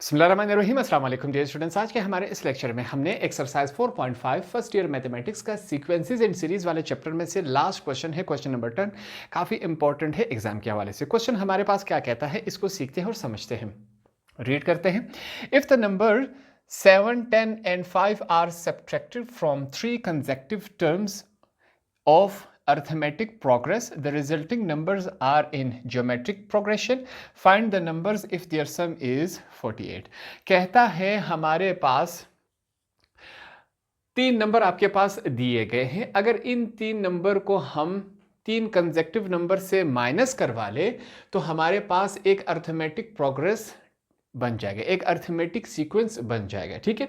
बिस्मिल्लाहिर्रहमानिर्रहीम अस्सलाम वालेकुम डियर स्टूडेंट्स। आज के हमारे इस लेक्चर में हमने एक्सरसाइज 4.5 फर्स्ट ईयर मैथमेटिक्स का सीक्वेंसेस एंड सीरीज वाले चैप्टर में से लास्ट क्वेश्चन है क्वेश्चन नंबर 10। काफ़ी इंपॉर्टेंट है एग्जाम के हवाले से। क्वेश्चन हमारे पास क्या कहता है, इसको सीखते हैं और समझते हैं। रीड करते हैं। If the number 7, 10 and 5 are subtracted from 3 consecutive terms of arithmetic progress, the resulting numbers are in geometric progression. Find the numbers if their sum is 48. कहता है हमारे पास 3 नंबर आपके पास दिए गए हैं। अगर इन 3 नंबर को हम 3 कंसेक्टिव नंबर से माइनस करवा ले तो हमारे पास एक अर्थमेटिक प्रोग्रेस बन जाएगा, एक अर्थमेटिक सीक्वेंस बन जाएगा। ठीक है,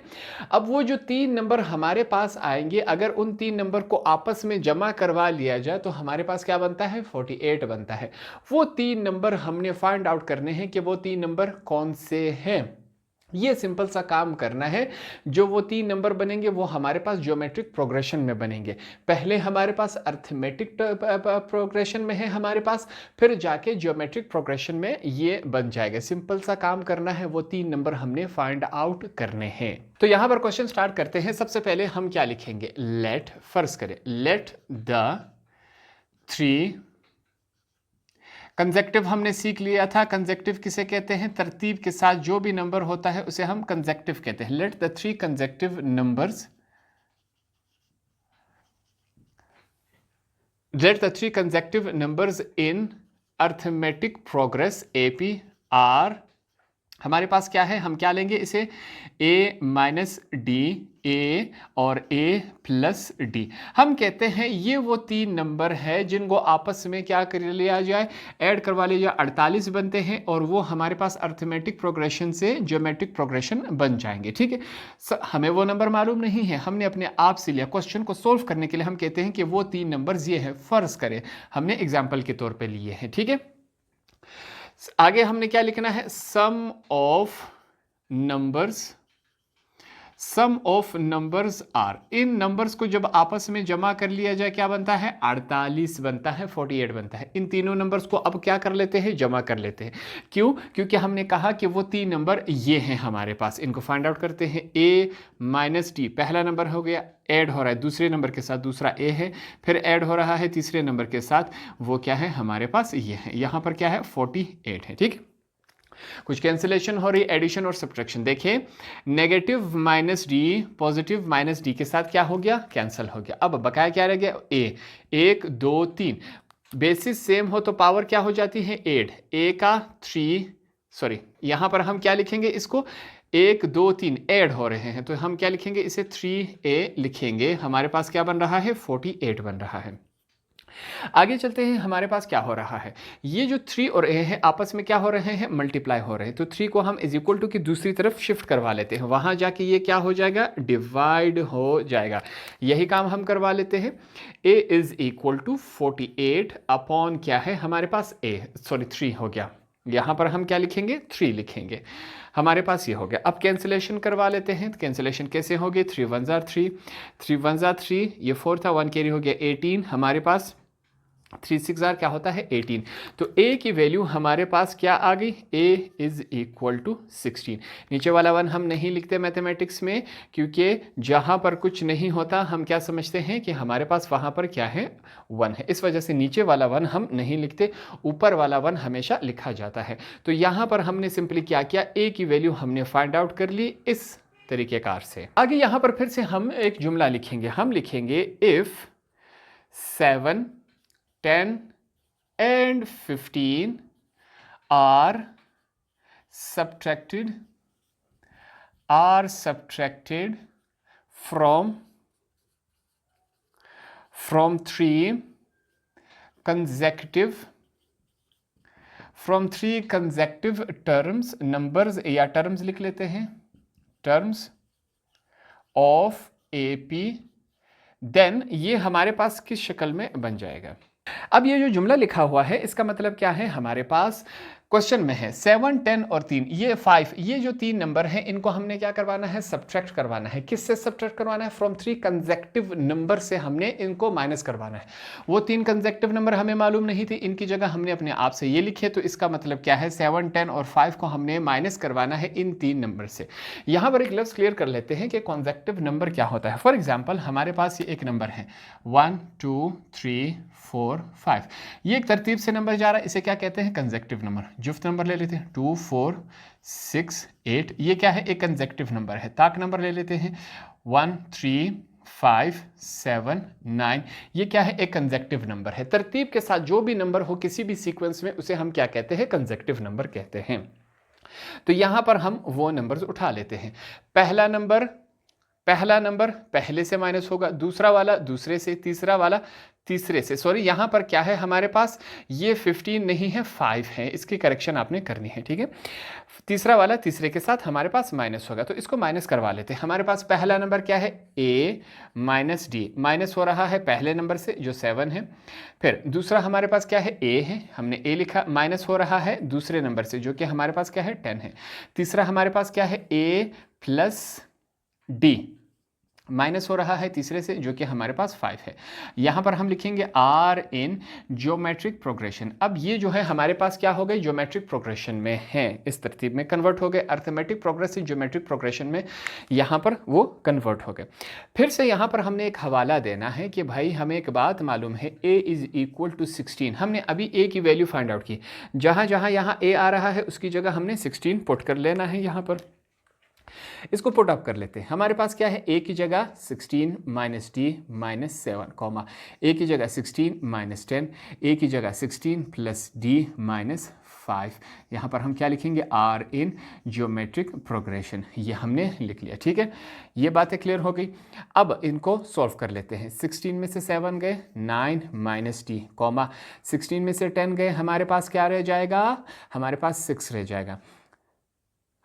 अब वो जो 3 नंबर हमारे पास आएंगे, अगर उन 3 नंबर को आपस में जमा करवा लिया जाए तो हमारे पास क्या बनता है, 48 बनता है। वो 3 नंबर हमने फाइंड आउट करने हैं कि वो 3 नंबर कौन से हैं। ये सिंपल सा काम करना है। जो वो 3 नंबर बनेंगे वो हमारे पास ज्योमेट्रिक प्रोग्रेशन में बनेंगे। पहले हमारे पास अर्थमेटिक प्रोग्रेशन में है हमारे पास, फिर जाके ज्योमेट्रिक प्रोग्रेशन में ये बन जाएगा। सिंपल सा काम करना है, वो 3 नंबर हमने फाइंड आउट करने हैं। तो यहां पर क्वेश्चन स्टार्ट करते हैं। सबसे पहले हम क्या लिखेंगे, लेट, फर्स्ट करें, लेट द 3 कंजेक्टिव हमने सीख लिया था। कंजेक्टिव किसे कहते हैं, तरतीब के साथ जो भी नंबर होता है उसे हम कंजेक्टिव कहते हैं। Let the 3 consecutive numbers, let the 3 consecutive numbers in arithmetic progression AP are, हमारे पास क्या है, हम क्या लेंगे इसे, A माइनस डी, A और A प्लस डी। हम कहते हैं ये वो 3 नंबर है जिनको आपस में क्या कर लिया जाए, ऐड करवा लिया जाए, 48 बनते हैं और वो हमारे पास अर्थमेटिक प्रोग्रेशन से ज्योमेट्रिक प्रोग्रेशन बन जाएंगे। ठीक है, हमें वो नंबर मालूम नहीं है, हमने अपने आप से लिया। क्वेश्चन को सोल्व करने के लिए हम कहते हैं कि वो 3 नंबर ये है। फर्ज करें हमने एग्जाम्पल के तौर पर लिए हैं। ठीक है, आगे हमने क्या लिखना है, sum of numbers, sum of numbers are. इन नंबर्स को जब आपस में जमा कर लिया जाए क्या बनता है, 48 बनता है, 48 बनता है। इन तीनों नंबर्स को अब क्या कर लेते हैं, जमा कर लेते हैं। क्यों, क्योंकि हमने कहा कि वो 3 नंबर ये हैं हमारे पास। इनको फाइंड आउट करते हैं। A माइनस डी पहला नंबर हो गया, ऐड हो रहा है दूसरे नंबर के साथ, दूसरा A है, फिर ऐड हो रहा है तीसरे नंबर के साथ, वो क्या है हमारे पास ये है। यहाँ पर क्या है, 48 है। ठीक, कुछ कैंसिलेशन हो रही, एडिशन और सब्ट्रैक्शन। देखिए, negative minus D positive minus D के साथ क्या हो गया, कैंसिल हो गया। अब बकाया क्या रह गया, A, 1 2 3। बेसिस सेम हो तो पावर क्या हो जाती है, 8। A का 3, सॉरी यहां पर हम क्या लिखेंगे इसको, 1 2 3 ऐड हो रहे हैं तो हम क्या लिखेंगे इसे, 3A लिखेंगे। हमारे पास क्या बन रहा है, 48 बन रहा है। आगे चलते हैं, हमारे पास क्या हो रहा है, ये जो 3 और A है आपस में क्या हो रहे हैं, मल्टीप्लाई हो रहे हैं। तो 3 को हम इज इक्वल टू की दूसरी तरफ शिफ्ट करवा लेते हैं, वहां जाके ये क्या हो जाएगा, डिवाइड हो जाएगा। यही काम हम करवा लेते हैं। A is equal to 48 upon क्या है हमारे पास, A सॉरी 3 हो गया। यहां पर हम क्या लिखेंगे, 3 लिखेंगे। हमारे पास ये हो गया। अब कैंसिलेशन करवा लेते हैं। कैंसिलेशन कैसे होगी, 3 1 जार 3, 3 1 जार 3, ये 4 था, 1 कैरी हो गया 18। हमारे पास 3 6 जार क्या होता है, 18। तो A की वैल्यू हमारे पास क्या आ गई, A इज इक्वल टू 16। नीचे वाला 1 हम नहीं लिखते मैथमेटिक्स में, क्योंकि जहां पर कुछ नहीं होता हम क्या समझते हैं कि हमारे पास वहां पर क्या है, 1 है। इस वजह से नीचे वाला 1 हम नहीं लिखते, ऊपर वाला 1 हमेशा लिखा जाता है। तो यहां पर हमने सिंपली क्या किया, A की वैल्यू हमने फाइंड आउट कर ली इस तरीकेकार से। आगे यहां पर फिर से हम एक जुमला लिखेंगे। हम लिखेंगे if 7 10 and 15 are subtracted from 3 consecutive terms, numbers या terms लिख लेते हैं, terms of AP, then ये हमारे पास किस शक्ल में बन जाएगा। अब ये जो जुमला लिखा हुआ है इसका मतलब क्या है, हमारे पास क्वेश्चन में है 7, 10 और 3, ये 5, ये जो 3 नंबर हैं इनको हमने क्या करवाना है, सब्ट्रैक्ट करवाना है। किससे सब्ट्रैक्ट करवाना है? फ्रॉम 3 कंसेक्टिव नंबर से हमने इनको माइनस करवाना है। वो 3 कंसेक्टिव नंबर हमें मालूम नहीं थी, इनकी जगह हमने अपने आप से ये लिखे, तो इसका मतलब क्या है 7, 10 और 5 को हमने माइनस करवाना है इन 3 नंबर से। यहाँ पर एक लफ्ज़ क्लियर कर लेते हैं कि कंसेक्टिव नंबर क्या होता है। फॉर एग्जाम्पल हमारे पास ये एक नंबर है 1, 2, 3, 4, 5, ये एक तरतीब से नंबर जा रहा है, इसे क्या कहते हैं? Consecutive number. जुफ्त नंबर ले लेते हैं 2, 4, 6, 8, ये क्या है? एक कंसेक्टिव नंबर है। ताक नंबर ले लेते हैं 1, 3, 5, 7, 9, ये क्या है? एक कंसेक्टिव नंबर है। तरतीब के साथ जो भी नंबर हो किसी भी सीक्वेंस में उसे हम क्या कहते हैं? कंसेक्टिव नंबर कहते हैं। तो यहां पर हम वो नंबर्स उठा लेते हैं। पहला नंबर पहले से माइनस होगा, दूसरा वाला दूसरे से, तीसरा वाला तीसरे से। सॉरी, यहां पर क्या है हमारे पास? ये 15 नहीं है, 5 है, इसकी करेक्शन आपने करनी है, ठीक है। तीसरा वाला तीसरे के साथ हमारे पास माइनस होगा, तो इसको माइनस करवा लेते हैं। हमारे पास पहला नंबर क्या है? a माइनस डी, माइनस हो रहा है पहले नंबर से जो 7 है। फिर दूसरा हमारे पास क्या है? a है, हमने a लिखा, माइनस हो रहा है दूसरे नंबर से जो कि हमारे पास क्या है? 10 है। तीसरा हमारे पास क्या है? a प्लस डी, माइनस हो रहा है तीसरे से जो कि हमारे पास 5 है। यहां पर हम लिखेंगे r इन ज्योमेट्रिक प्रोग्रेशन। अब ये जो है हमारे पास क्या हो गई? ज्योमेट्रिक प्रोग्रेशन में है, इस तरतीब में कन्वर्ट हो गए। अर्थमेटिक प्रोग्रेस से ज्योमेट्रिक प्रोग्रेशन में यहां पर वो कन्वर्ट हो गए। फिर से यहां पर हमने एक हवाला देना है कि भाई हमें एक बात मालूम है, a इज इक्वल टू 16। हमने अभी a की वैल्यू फाइंड आउट की, जहां जहां यहाँ a आ रहा है उसकी जगह हमने 16 पुट कर लेना है। यहाँ पर इसको पुट अप कर लेते हैं। हमारे पास क्या है? a की जगह 16 minus D minus 7, comma a की जगह 16 माइनस 10, a की जगह 16 प्लस डी माइनस 5। यहाँ पर हम क्या लिखेंगे? r इन ज्योमेट्रिक प्रोग्रेशन, ये हमने लिख लिया, ठीक है। ये बातें क्लियर हो गई। अब इनको सॉल्व कर लेते हैं। 16 में से 7 गए, 9 माइनस डी, कॉमा 16 में से 10 गए, हमारे पास क्या रह जाएगा? हमारे पास 6 रह जाएगा।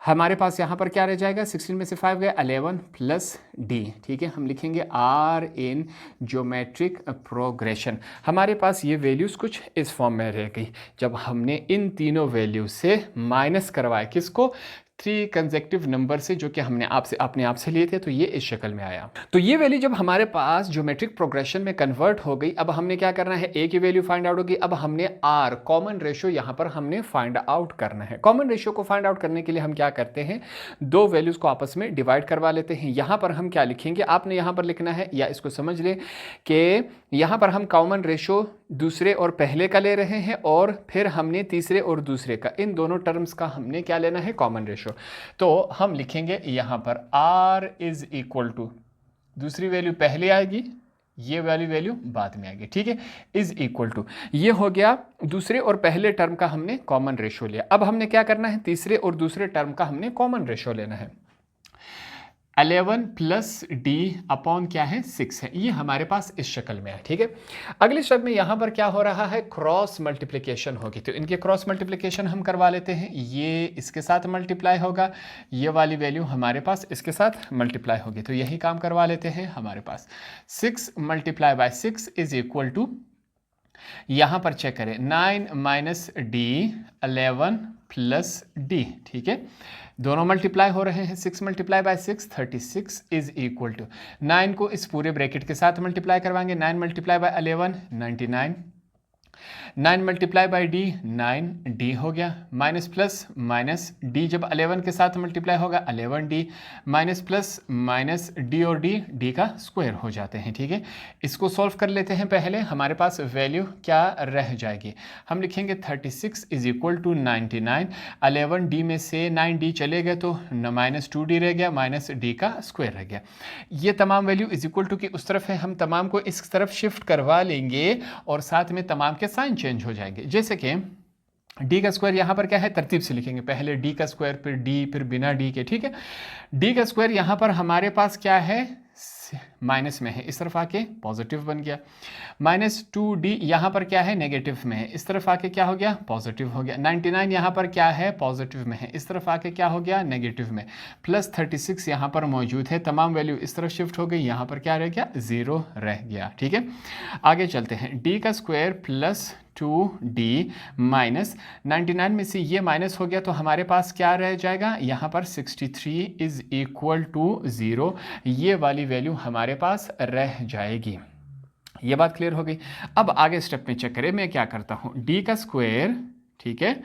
हमारे पास यहाँ पर क्या रह जाएगा? 16 में से 5 गए, 11 प्लस डी, ठीक है। हम लिखेंगे r इन ज्योमेट्रिक प्रोग्रेशन। हमारे पास ये वैल्यूज़ कुछ इस फॉर्म में रह गई जब हमने इन तीनों वैल्यू से माइनस करवाए। किसको? 3 कंसेक्टिव नंबर से जो कि हमने अपने आप से लिए थे, तो ये इस शक्ल में आया। तो ये वैल्यू जब हमारे पास ज्योमेट्रिक प्रोग्रेशन में कन्वर्ट हो गई, अब हमने क्या करना है? a की वैल्यू फाइंड आउट होगी। अब हमने r कॉमन रेशियो यहाँ पर हमने फाइंड आउट करना है। कॉमन रेशियो को फाइंड आउट करने के लिए हम क्या करते हैं? दो वैल्यूज़ को आपस में डिवाइड करवा लेते हैं। यहाँ पर हम क्या लिखेंगे? आपने यहाँ पर लिखना है, या इसको समझ लें कि यहाँ पर हम कॉमन रेशियो दूसरे और पहले का ले रहे हैं, और फिर हमने तीसरे और दूसरे का, इन दोनों टर्म्स का हमने क्या लेना है? Common ratio. तो हम लिखेंगे यहां पर r इज इक्वल टू, दूसरी वैल्यू पहले आएगी, ये वाली वैल्यू बाद में आएगी, ठीक है। इज इक्वल टू, ये हो गया दूसरे और पहले टर्म का हमने कॉमन रेशियो लिया। अब हमने क्या करना है? तीसरे और दूसरे टर्म का हमने कॉमन रेशियो लेना है। 11 प्लस डी अपॉन क्या है? 6 है। ये हमारे पास इस शक्ल में है, ठीक है। अगले स्टेप में यहाँ पर क्या हो रहा है? क्रॉस मल्टीप्लिकेशन होगी, तो इनके क्रॉस मल्टीप्लिकेशन हम करवा लेते हैं। ये इसके साथ मल्टीप्लाई होगा, ये वाली वैल्यू हमारे पास इसके साथ मल्टीप्लाई होगी, तो यही काम करवा लेते हैं। हमारे पास 6 multiply by 6 is equal to, यहाँ पर चेक करें, 9 माइनस डी 11 प्लस डी, ठीक है। दोनों मल्टीप्लाई हो रहे हैं। 6 multiply by 6 36 is equal to, 9 को इस पूरे ब्रैकेट के साथ मल्टीप्लाई करवाएंगे। 9 multiply by 11 99, 9 multiply by D 9 D हो गया, माइनस प्लस माइनस डी जब 11 के साथ मल्टीप्लाई होगा 11 D, minus plus minus D और डी का स्क्वायर हो जाते हैं, ठीक है। इसको सॉल्व कर लेते हैं। पहले हमारे पास वैल्यू क्या रह जाएगी? हम लिखेंगे 36 इज इक्वल टू 99, 11 डी में से 9 डी चले गए तो माइनस 2 डी रह गया, माइनस डी का स्क्वायर रह गया। ये तमाम वैल्यू इज इक्वल टू की उस तरफ है, हम तमाम को इस तरफ शिफ्ट करवा लेंगे और साथ में तमाम के साइन चेंज हो जाएंगे। जैसे कि डी का स्क्वायर यहाँ पर क्या है, तरतीब से लिखेंगे, पहले डी का स्क्वायर फिर डी फिर बिना डी के, ठीक है। डी का स्क्वायर यहाँ पर हमारे पास क्या है, माइनस में है, इस तरफ आके पॉजिटिव बन गया। माइनस 2d यहाँ पर क्या है, नेगेटिव में है, इस तरफ आके क्या हो गया, पॉजिटिव हो गया। 99 यहाँ पर क्या है, पॉजिटिव में है, इस तरफ आके क्या हो गया, नेगेटिव में। प्लस 36 यहाँ पर मौजूद है, तमाम वैल्यू इस तरफ शिफ्ट हो गई, यहाँ पर क्या रह गया, 0 रह गया, ठीक है। आगे चलते हैं, d का स्क्वायर प्लस 2d माइनस 99 में से ये माइनस हो गया तो हमारे पास क्या रह जाएगा, यहाँ पर 63 इज इक्वल टू 0, ये वाली वैल्यू हमारे पास रह जाएगी। ये बात क्लियर हो गई। अब आगे स्टेप में चेक करें, मैं क्या करता हूँ, d का स्क्वायर, ठीक है,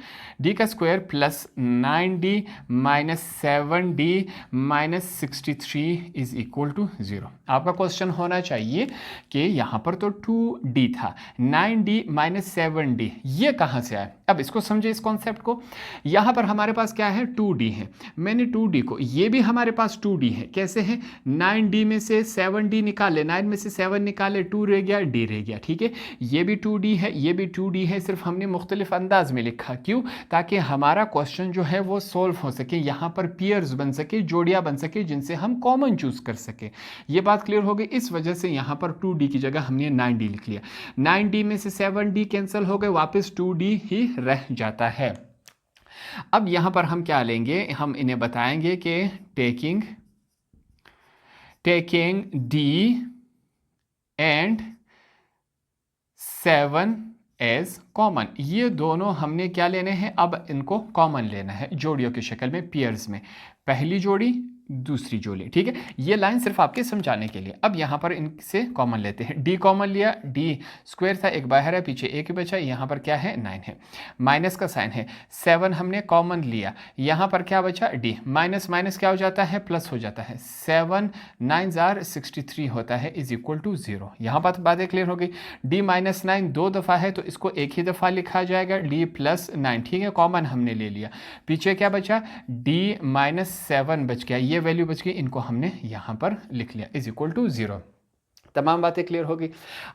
d का square plus 9d minus 7d minus 63 is equal to 0। आपका क्वेश्चन होना चाहिए कि यहाँ पर तो 2d था, 9d माइनस 7d ये कहाँ से आया। अब इसको समझे इस कॉन्सेप्ट को। यहाँ पर हमारे पास क्या है, 2d है, मैंने 2d को, ये भी हमारे पास 2d है, कैसे है, 9d में से 7d निकाले, 9 में से 7 निकाले, 2 रह गया, d रह गया, ठीक है। ये भी 2d है, ये भी 2d है, सिर्फ हमने मुख्तलिफ अंदाज में लिखा, क्यों, ताकि हमारा क्वेश्चन जो है वो सोल्व हो सके, यहाँ पर पेयर्स बन सके, जोड़ियाँ बन सके जिनसे हम कॉमन चूज कर सके। ये बात क्लियर हो गई। इस वजह से यहाँ पर 2d की जगह हमने 9d लिख लिया, 9d में से 7d कैंसिल हो गए, वापस 2d ही रह जाता है। अब यहाँ पर हम क्या लेंगे, हम इन्हें बताएंगे कि taking d and 7 as common, ये दोनों हमने क्या लेने हैं, अब इनको कॉमन लेना है जोड़ियों की शक्ल में, पेयर्स में, पहली जोड़ी दूसरी जोड़ी, ठीक है। ये लाइन सिर्फ आपके समझाने के लिए। अब यहाँ पर इनसे कॉमन लेते हैं, d कॉमन लिया, d स्क्वायर था, एक बाहर है, पीछे एक ही बचा, यहाँ पर क्या है, 9 है, माइनस का साइन है, 7 हमने कॉमन लिया, यहाँ पर क्या बचा, d, माइनस माइनस क्या हो जाता है, प्लस हो जाता है, 7 9 जार 63 होता है इज इक्वल टू 0। यहाँ पर बातें क्लियर हो गई। d माइनस 9 दो दफ़ा है तो इसको एक ही दफ़ा लिखा जाएगा, d प्लस 9, ठीक है, कॉमन हमने ले लिया, पीछे क्या बचा, d माइनस 7 बच गया, ये वैल्यू बच गई, इनको हमने यहां पर लिख लिया इज इक्वल टू 0। तमाम बातें क्लियर हो गई।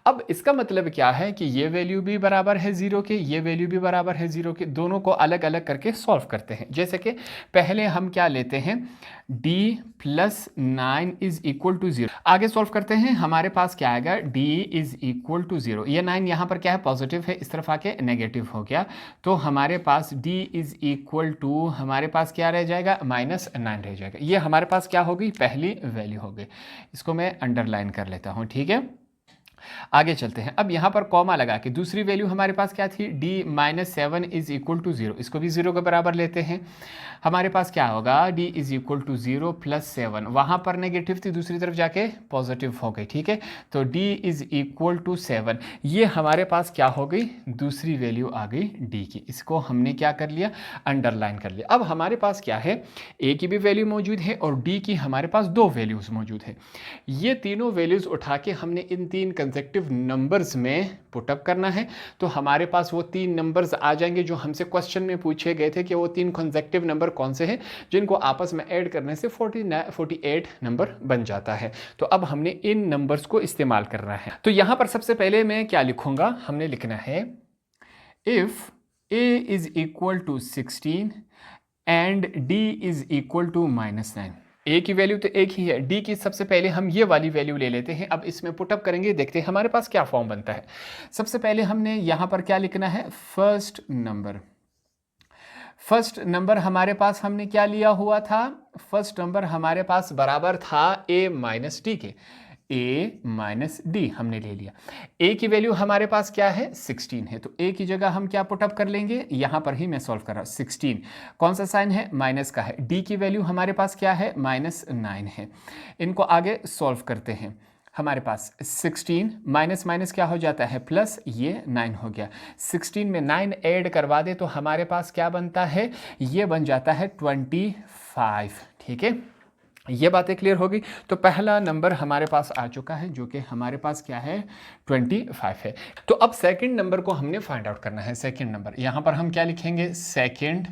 अब इसका मतलब क्या है कि ये वैल्यू भी बराबर है 0 के, ये वैल्यू भी बराबर है 0 के, दोनों को अलग अलग करके सॉल्व करते हैं। जैसे कि पहले हम क्या लेते हैं, d plus 9 is equal to 0, आगे सॉल्व करते हैं, हमारे पास क्या आएगा, d इज इक्वल टू 0, ये 9 यहाँ पर क्या है, पॉजिटिव है, इस तरफ आके नेगेटिव हो गया, तो हमारे पास d इज इक्वल टू, हमारे पास क्या रह जाएगा, माइनस 9 रह जाएगा। ये हमारे पास क्या होगी, पहली वैल्यू हो गई, इसको मैं अंडरलाइन कर लेता हूँ, ठीक है। आगे चलते हैं, अब यहाँ पर कॉमा लगा के दूसरी वैल्यू हमारे पास क्या थी, d minus 7 is equal to 0, इसको भी 0 के बराबर लेते हैं, हमारे पास क्या होगा, d is equal to 0 plus 7, वहाँ पर नेगेटिव थी, दूसरी तरफ जाके पॉजिटिव हो गई, ठीक है, तो d इज इक्वल टू 7, ये हमारे पास क्या हो गई, दूसरी वैल्यू आ गई d की, इसको हमने क्या कर लिया, अंडरलाइन कर लिया। अब हमारे पास क्या है, a की भी वैल्यू मौजूद है और d की हमारे पास दो वैल्यूज मौजूद है, ये तीनों वैल्यूज उठा के हमने इन तीन कंसेक्टिव नंबर्स में पुटअप करना है, तो हमारे पास वो तीन नंबर्स आ जाएंगे जो हमसे क्वेश्चन में पूछे गए थे कि वो तीन कंसेक्टिव नंबर कौन से हैं जिनको आपस में ऐड करने से 48 नंबर बन जाता है। तो अब हमने इन नंबर्स को इस्तेमाल करना है। तो यहां पर सबसे पहले मैं क्या लिखूंगा, हमने लिखना है if a is equal to 16 and d is equal to -9, a की वैल्यू तो एक ही है, d की सबसे पहले हम ये वाली वैल्यू ले लेते हैं। अब इसमें पुटअप करेंगे, देखते हैं हमारे पास क्या फॉर्म बनता है। सबसे पहले हमने यहाँ पर क्या लिखना है, फर्स्ट नंबर हमारे पास हमने क्या लिया हुआ था, फर्स्ट नंबर हमारे पास बराबर था a माइनस डी के, a माइनस डी हमने ले लिया। a की वैल्यू हमारे पास क्या है, 16 है, तो a की जगह हम क्या पुटअप कर लेंगे, यहां पर ही मैं सॉल्व कर रहा हूं, 16 कौन सा साइन है, माइनस का है, d की वैल्यू हमारे पास क्या है, -9 है, इनको आगे सॉल्व करते हैं। हमारे पास 16 माइनस माइनस क्या हो जाता है, प्लस, ये 9 हो गया, 16 में 9 ऐड करवा दे तो हमारे पास क्या बनता है, ये बन जाता है 25, ठीक है। ये बातें क्लियर होगी। तो पहला नंबर हमारे पास आ चुका है जो कि हमारे पास क्या है, 25 है। तो अब सेकंड नंबर को हमने फाइंड आउट करना है। सेकंड नंबर यहां पर हम क्या लिखेंगे, सेकंड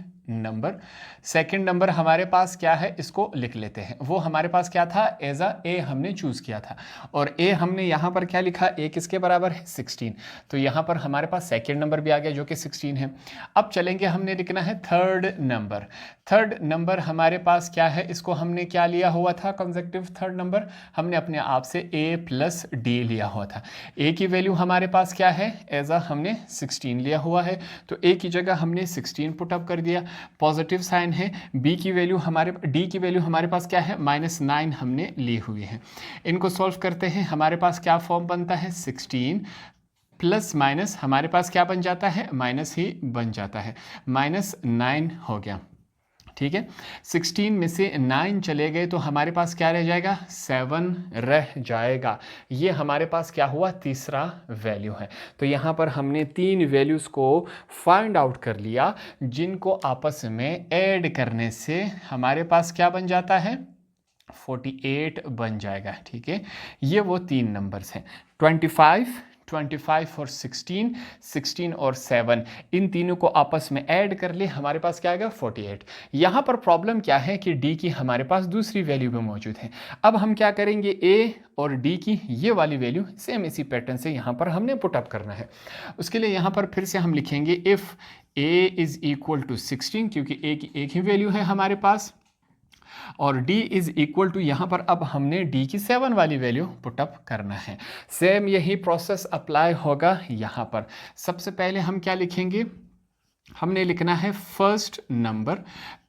नंबर हमारे पास क्या है, इसको लिख लेते हैं। वो हमारे पास क्या था, एज ए हमने चूज किया था और ए हमने यहाँ पर क्या लिखा, ए किसके बराबर है, 16, तो यहाँ पर हमारे पास सेकंड नंबर भी आ गया जो कि 16 है। अब चलेंगे, हमने लिखना है थर्ड नंबर हमारे पास क्या है, इसको हमने क्या लिया हुआ था, कंसेक्टिव थर्ड नंबर हमने अपने आप से ए प्लस डी लिया हुआ था। ए की वैल्यू हमारे पास क्या है, एज हमने 16 लिया हुआ है, तो ए की जगह हमने 16 पुटअप कर दिया, पॉजिटिव साइन है। डी की वैल्यू हमारे पास क्या है, -9 हमने ली हुई है। इनको सॉल्व करते हैं, हमारे पास क्या फॉर्म बनता है, 16 प्लस माइनस हमारे पास क्या बन जाता है, माइनस ही बन जाता है, -9 हो गया। ठीक है, 16 में से 9 चले गए तो हमारे पास क्या रह जाएगा, 7 रह जाएगा। ये हमारे पास क्या हुआ, तीसरा वैल्यू है। तो यहाँ पर हमने 3 वैल्यूज़ को फाइंड आउट कर लिया, जिनको आपस में ऐड करने से हमारे पास क्या बन जाता है, 48 बन जाएगा। ठीक है, ये वो 3 नंबर्स हैं, 25 और 16, 16 और 7, इन तीनों को आपस में ऐड कर ले, हमारे पास क्या आएगा, 48। यहाँ पर प्रॉब्लम क्या है कि डी की हमारे पास दूसरी वैल्यू भी मौजूद है। अब हम क्या करेंगे, ए और डी की ये वाली वैल्यू सेम इसी पैटर्न से यहाँ पर हमने पुटअप करना है। उसके लिए यहाँ पर फिर से हम लिखेंगे if A is equal to 16, क्योंकि ए की एक ही वैल्यू है हमारे पास, और d इज इक्वल टू, यहाँ पर अब हमने d की 7 वाली वैल्यू पुटअप करना है। सेम यही प्रोसेस अप्लाई होगा यहाँ पर। सबसे पहले हम क्या लिखेंगे, हमने लिखना है फर्स्ट नंबर।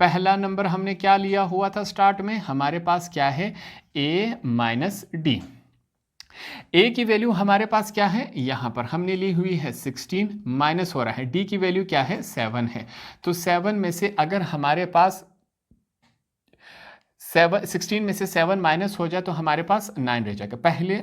पहला नंबर हमने क्या लिया हुआ था स्टार्ट में, हमारे पास क्या है, a माइनस डी। a की वैल्यू हमारे पास क्या है, यहाँ पर हमने ली हुई है 16, माइनस हो रहा है, d की वैल्यू क्या है, 7 है। तो 7 में से अगर हमारे पास 16 में से 7 माइनस हो जाए तो हमारे पास 9 रह जाएगा।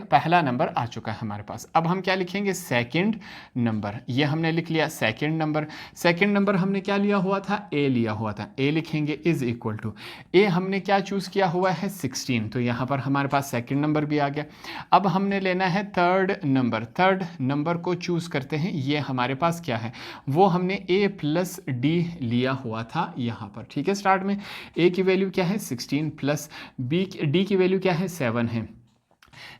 पहला नंबर आ चुका है हमारे पास। अब हम क्या लिखेंगे, सेकंड नंबर। ये हमने लिख लिया सेकंड नंबर। सेकंड नंबर हमने क्या लिया हुआ था, ए लिया हुआ था। ए लिखेंगे इज इक्वल टू, ए हमने क्या चूज़ किया हुआ है, 16, तो यहाँ पर हमारे पास सेकंड नंबर भी आ गया। अब हमने लेना है थर्ड नंबर। थर्ड नंबर को चूज़ करते हैं, ये हमारे पास क्या है, वो हमने ए प्लस डी लिया हुआ था यहाँ पर। ठीक है, स्टार्ट में ए की वैल्यू क्या है, 16 प्लस डी की वैल्यू क्या है, 7 है।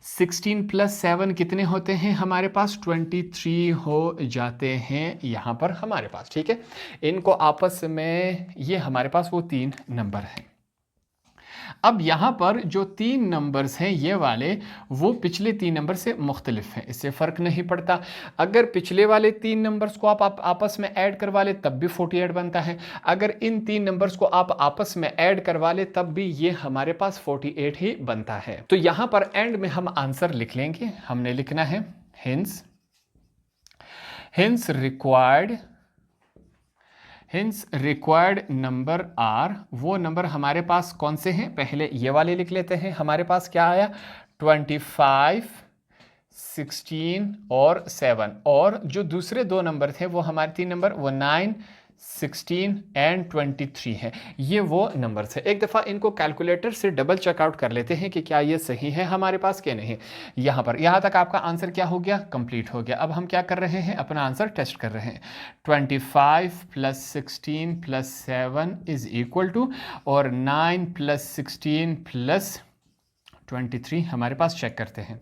16 प्लस 7 कितने होते हैं हमारे पास, 23 हो जाते हैं यहाँ पर हमारे पास। ठीक है, इनको आपस में, ये हमारे पास वो 3 नंबर हैं। अब यहाँ पर जो 3 नंबर्स हैं ये वाले, वो पिछले 3 नंबर से मुख्तलिफ हैं, इससे फ़र्क नहीं पड़ता। अगर पिछले वाले 3 नंबर्स को आप आपस में ऐड करवा ले तब भी 48 बनता है। अगर इन 3 नंबर्स को आप आपस में ऐड करवा ले तब भी ये हमारे पास 48 ही बनता है। तो यहाँ पर एंड में हम आंसर लिख लेंगे। हमने लिखना है हिंस रिक्वायर्ड नंबर आर, वो नंबर हमारे पास कौन से हैं, पहले ये वाले लिख लेते हैं। हमारे पास क्या आया, 25, 16 और 7, और जो दूसरे 2 नंबर थे वो हमारे 3 नंबर, वो 9, 16 एंड 23 है। ये वो नंबर है। एक दफ़ा इनको कैलकुलेटर से डबल चेकआउट कर लेते हैं कि क्या ये सही है हमारे पास कि नहीं। यहाँ पर यहाँ तक आपका आंसर क्या हो गया, कंप्लीट हो गया। अब हम क्या कर रहे हैं, अपना आंसर टेस्ट कर रहे हैं। 25 plus 16 plus 7 is equal to, और 9 प्लस 16 प्लस 23 हमारे पास, चेक करते हैं।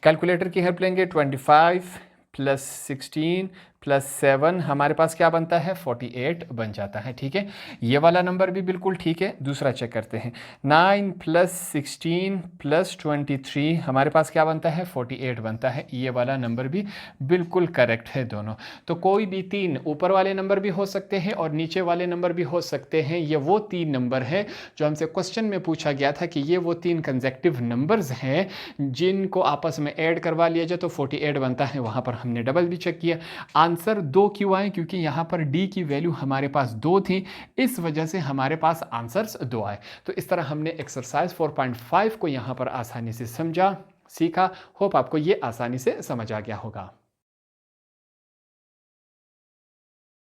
कैलकुलेटर की हेल्प लेंगे। 25 प्लस 16 प्लस 7 हमारे पास क्या बनता है, 48 बन जाता है। ठीक है, ये वाला नंबर भी बिल्कुल ठीक है। दूसरा चेक करते हैं। 9 प्लस 16 प्लस 23 हमारे पास क्या बनता है, 48 बनता है। ये वाला नंबर भी बिल्कुल करेक्ट है दोनों। तो कोई भी 3 ऊपर वाले नंबर भी हो सकते हैं और नीचे वाले नंबर भी हो सकते हैं। ये वो 3 नंबर है जो हमसे क्वेश्चन में पूछा गया था कि ये वो 3 कंसेक्टिव नंबर्स हैं जिनको आपस में ऐड करवा लिया जाए तो 48 बनता है। वहाँ पर हमने डबल भी चेक किया। आंसर 2 क्यों आए, क्योंकि यहाँ पर डी की वैल्यू हमारे पास 2 थी, इस वजह से हमारे पास आंसर्स 2 आए। तो इस तरह हमने एक्सरसाइज 4.5 को यहाँ पर आसानी से समझा, सीखा। होप आपको ये आसानी से समझ आ गया होगा।